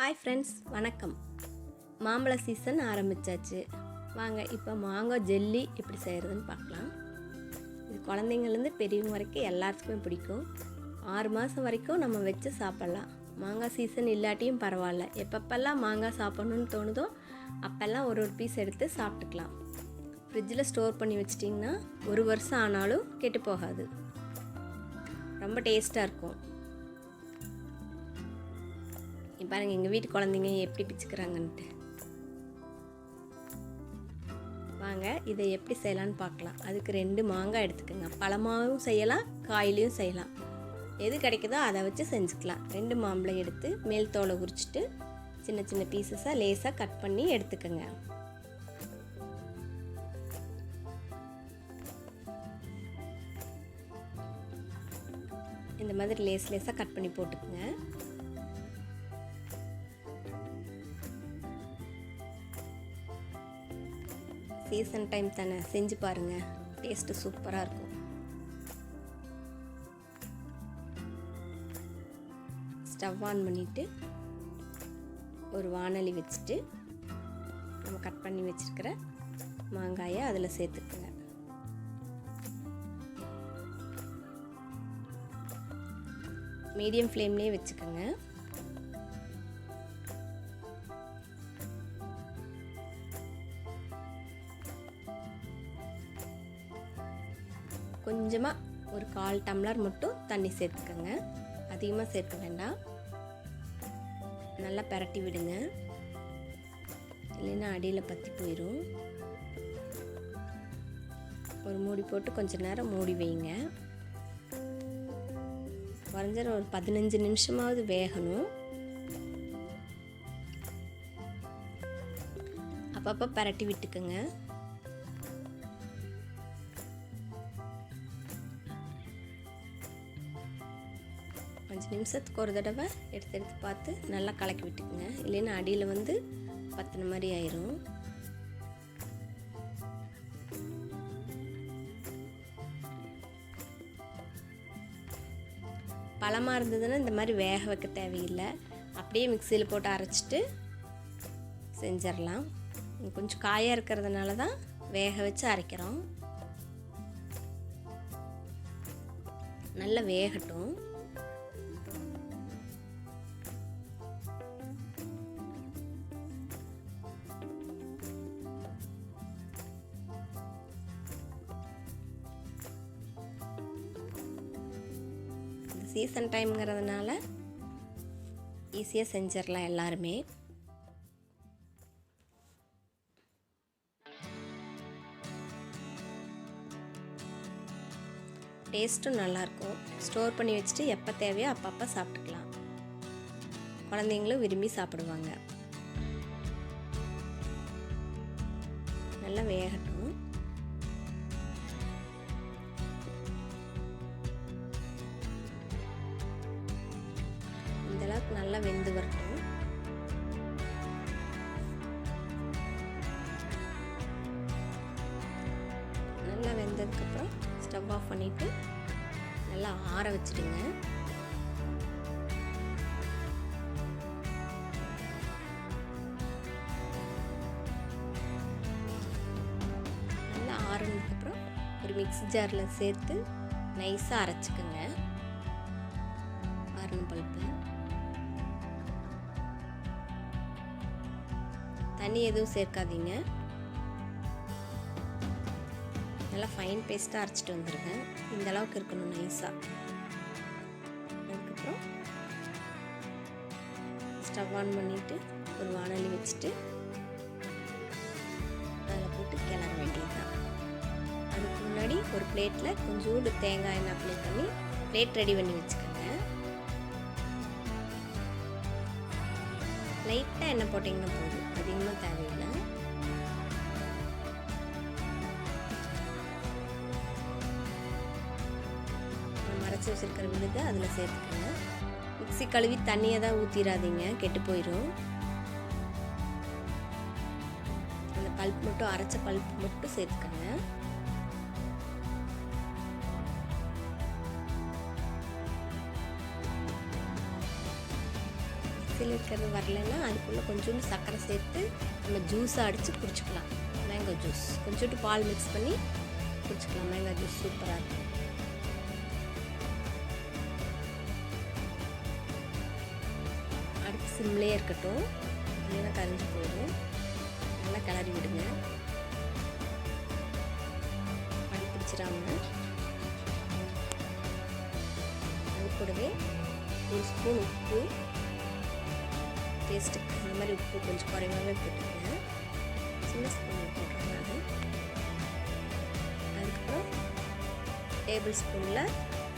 Hi friends, வணக்கம். மாம்பழ season ஆரம்பித்தாச்சு. வாங்க இப்போ மாங்காய் ஜெல்லி எப்படி செய்கிறதுன்னு பார்க்கலாம். இது குழந்தைங்கள்லேருந்து பெரியவங்க வரைக்கும் எல்லாத்துக்குமே பிடிக்கும். 6 மாதம் வரைக்கும் நம்ம வச்சு சாப்பிட்லாம். மாங்காய் சீசன் இல்லாட்டியும் பரவாயில்ல, எப்பப்பெல்லாம் மாங்காய் சாப்பிட்ணுன்னு தோணுதோ அப்போல்லாம் ஒரு பீஸ் எடுத்து சாப்பிட்டுக்கலாம். ஃப்ரிட்ஜில் ஸ்டோர் பண்ணி வச்சிட்டிங்கன்னா 1 வருஷம் ஆனாலும் கெட்டு போகாது. ரொம்ப டேஸ்ட்டாக இருக்கும். பாருங்கள், எங்கள் வீட்டு குழந்தைங்க எப்படி பிச்சுக்கிறாங்கன்ட்டு. வாங்க இதை எப்படி செய்யலான்னு பார்க்கலாம். அதுக்கு 2 மாங்காய் எடுத்துக்கோங்க. பழமாகவும் செய்யலாம், காயிலையும் செய்யலாம். எது கிடைக்குதோ அதை வச்சு செஞ்சுக்கலாம். 2 மாம்பழம் எடுத்து மேல் தோலை உரிச்சிட்டு சின்ன சின்ன பீசஸாக லேசாக கட் பண்ணி எடுத்துக்கோங்க. இந்த மாதிரி லேசாக கட் பண்ணி போட்டுக்குங்க. சீசன் டைம் தானே, செஞ்சு பாருங்கள், டேஸ்ட்டு சூப்பராக இருக்கும். ஸ்டவ் ஆன் பண்ணிவிட்டு ஒரு வாணலி வச்சுட்டு நம்ம கட் பண்ணி வச்சுருக்கிற மாங்காயை அதில் சேர்த்துக்குங்க. மீடியம் ஃப்ளேம்லேயே வச்சுக்கோங்க. கொஞ்சமாக ஒரு 1/4 டம்ளர் மட்டும் தண்ணி சேர்த்துக்கோங்க. அதிகமாக சேர்க்க வேண்டாம். நல்லா பிரட்டி விடுங்க, இல்லைன்னா அடியில் பற்றி போயிடும். ஒரு மூடி போட்டு கொஞ்சம் நேரம் மூடி வைங்க. குறைஞ்ச ஒரு 15 நிமிஷமாவது வேகணும். அப்பப்போ பிரட்டி விட்டுக்குங்க. அஞ்சு நிமிஷத்துக்கு ஒரு தடவை எடுத்து பார்த்து நல்லா கலக்கி விட்டுக்குங்க. இல்லைன்னா அடியில் பத்தின மாதிரி ஆயிரும். பழமாக இருந்ததுன்னா இந்த மாதிரி வேக வைக்க தேவையில்லை, அப்படியே மிக்சியில் போட்டு அரைச்சிட்டு செஞ்சிடலாம். கொஞ்சம் காயாக இருக்கிறதுனால தான் வேக வச்சு அரைக்கிறோம். நல்லா வேகட்டும். சீசன் டைம்ங்கிறதுனால ஈஸியாக செஞ்சிடலாம் எல்லாருமே. டேஸ்ட்டும் நல்லாயிருக்கும். ஸ்டோர் பண்ணி வச்சுட்டு எப்போ தேவையோ அப்பப்போ சாப்பிட்டுக்கலாம். குழந்தைங்களும் விரும்பி சாப்பிடுவாங்க. நல்லா வேகட்டும். இந்தளவுக்கு நல்லா வெந்து வரட்டும். நல்லா வெந்ததுக்கப்புறம் ஸ்டவ் ஆஃப் பண்ணிவிட்டு நல்லா ஆற வச்சுடுங்க. நல்லா ஆறுனதுக்கப்புறம் ஒரு மிக்ஸி ஜாரில் சேர்த்து நைஸாக அரைச்சிக்கோங்க. ஆறுன பல்ப்பு. தண்ணி எதுவும் சேர்க்காதீங்க. நல்லா ஃபைன் பேஸ்ட்டாக அரைச்சிட்டு வந்துடுங்க. இந்த அளவுக்கு இருக்கணும் நைஸாக. அதுக்கப்புறம் ஸ்டவ் ஆன் பண்ணிவிட்டு ஒரு வாணலி வச்சுட்டு அதில் போட்டு கிளற வேண்டியது தான். அதுக்கு முன்னாடி ஒரு பிளேட்டில் கொஞ்சோண்டு தேங்காய் எண்ணெய் அப்ளை பண்ணி பிளேட் ரெடி பண்ணி வச்சுக்கோங்க. லைட்டாக எண்ணெய் போட்டிங்கன்னா போதும், அதிகமாக தேவையில்லை. மறைச்சி வச்சுருக்கிற விழுதை அதில் சேர்த்துக்கோங்க. மிக்ஸி கழுவி தண்ணியை தான் ஊற்றிடாதீங்க, கெட்டு போயிடும். அந்த பல்ப் மட்டும், அரைச்ச பல்ப் மட்டும் சேர்த்துக்கோங்க. கடைசியில் இருக்கிறது வரலைன்னா அதுக்குள்ளே கொஞ்சோண்டு சர்க்கரை சேர்த்து நம்ம ஜூஸாக அடித்து குடிச்சிக்கலாம். மேங்கோ ஜூஸ் கொஞ்சோண்டு பால் மிக்ஸ் பண்ணி குடிச்சிக்கலாம். மேங்கோ ஜூஸ் சூப்பராக இருக்கும். அடுத்து சிம்லேயே இருக்கட்டும், இல்லைன்னா கரைஞ்சி போயிடும். நல்லா கிளறி விடுங்க, அடி பிடிச்சிடாம. அது கூடவே ஒரு ஸ்பூன் உப்பு, டேஸ்ட்டுக்கு அந்த மாதிரி உப்பு கொஞ்சம் குறைவாகவே போட்டுக்கங்க. சின்ன ஸ்பூன் போட்டுருங்க. அதுக்கப்புறம் டேபிள் ஸ்பூனில்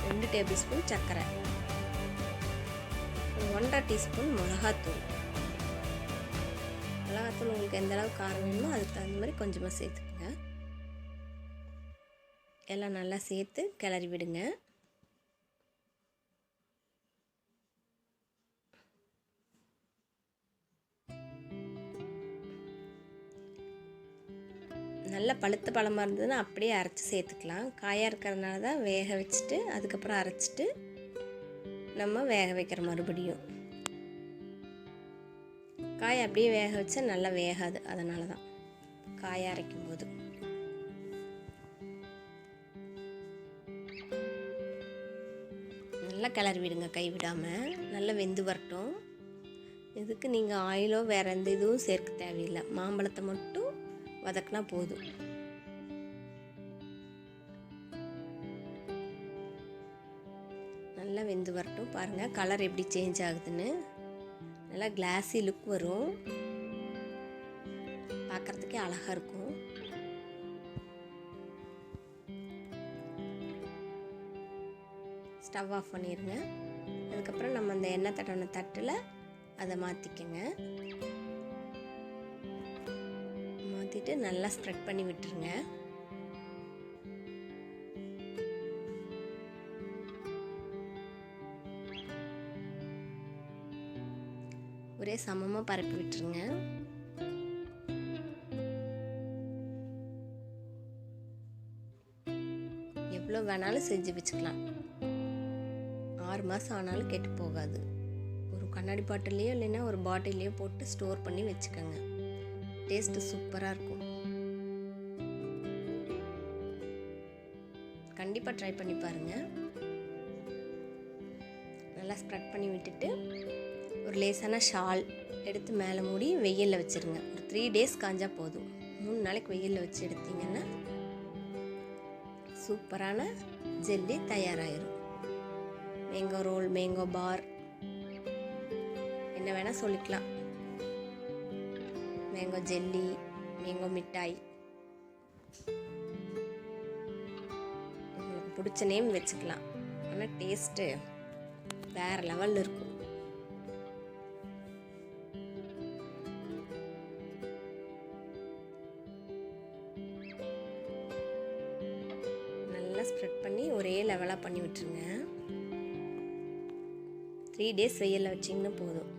2 டேபிள் ஸ்பூன் சர்க்கரை, 1/2 டீஸ்பூன் மிளகாத்தூள். மிளகாத்தூள் உங்களுக்கு எந்த அளவுக்கு காரம் வேணுமோ அதுக்கு தகுந்த மாதிரி கொஞ்சமாக சேர்த்துக்குங்க. எல்லாம் நல்லா சேர்த்து கிளறி விடுங்க. நல்லா பழுத்த பழமாக இருந்ததுன்னா அப்படியே அரைச்சி சேர்த்துக்கலாம். காயாக இருக்கிறதுனால தான் வேக வச்சுட்டு அதுக்கப்புறம் அரைச்சிட்டு நம்ம வேக வைக்கிற மறுபடியும். காயை அப்படியே வேக வச்சா நல்லா வேகாது, அதனால தான் காயை அரைக்கும் போது. நல்லா கிளறி விடுங்க கை விடாமல். நல்லா வெந்து வரட்டும். இதுக்கு நீங்கள் ஆயிலோ வேறு எந்த இதுவும் சேர்க்க தேவையில்லை. மாம்பழத்தை மட்டும் வதக்கினா போதும். நல்லா வெந்து வரட்டும். பாருங்கள் கலர் எப்படி சேஞ்ச் ஆகுதுன்னு. நல்லா கிளாஸி லுக் வரும், பார்க்குறதுக்கே அழகாக இருக்கும். ஸ்டவ் ஆஃப் பண்ணிடுங்க. அதுக்கப்புறம் நம்ம அந்த எண்ணெய் தட்டின தட்டில் அதை மாற்றிக்கங்க. மாற்றிட்டு நல்லா ஸ்ப்ரெட் பண்ணி விட்டுருங்க. ஒரே சமமாக பரப்பி விட்டுருங்க. எவ்வளோ வேணாலும் செஞ்சு வச்சுக்கலாம். 6 மாதம் ஆனாலும் கெட்டு போகாது. ஒரு கண்ணாடி பாட்டிலையோ இல்லைன்னா ஒரு பாட்டிலையோ போட்டு ஸ்டோர் பண்ணி வச்சுக்கோங்க. டேஸ்ட்டு சூப்பராக இருக்கும். கண்டிப்பாக ட்ரை பண்ணி பாருங்கள். நல்லா ஸ்ப்ரெட் பண்ணி விட்டுட்டு ஒரு லேசான ஷால் எடுத்து மேலே மூடி வெயிலில் வச்சுருங்க. ஒரு 3 டேஸ் காஞ்சா போதும். 3 நாளைக்கு வெயிலில் வச்சு எடுத்திங்கன்னா சூப்பரான ஜெல்லி தயாராகிடும். மேங்கோ ரோல், மேங்கோ பார் என்ன வேணால் சொல்லிக்கலாம். மேங்கோ ஜெல்லி, மேங்கோ மிட்டாய், உங்களுக்கு பிடிச்ச நேம் வச்சுக்கலாம். ஆனால் டேஸ்ட்டு வேறு லெவலில் இருக்கும். நல்லா ஸ்ப்ரெட் பண்ணி ஒரே லெவலாக பண்ணி விட்டுருங்க. 3 டேஸ் வெயிலில் வச்சிங்கன்னா போதும்.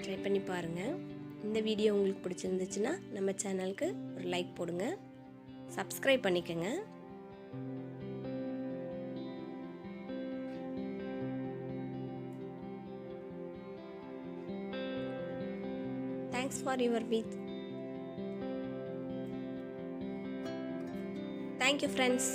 ட்ரை பண்ணி பாருங்கள். இந்த வீடியோ உங்களுக்கு பிடிச்சிருந்துச்சுன்னா நம்ம சேனலுக்கு ஒரு லைக் போடுங்க, சப்ஸ்கிரைப் பண்ணிக்கோங்க. Thanks for your visit. Thank you friends.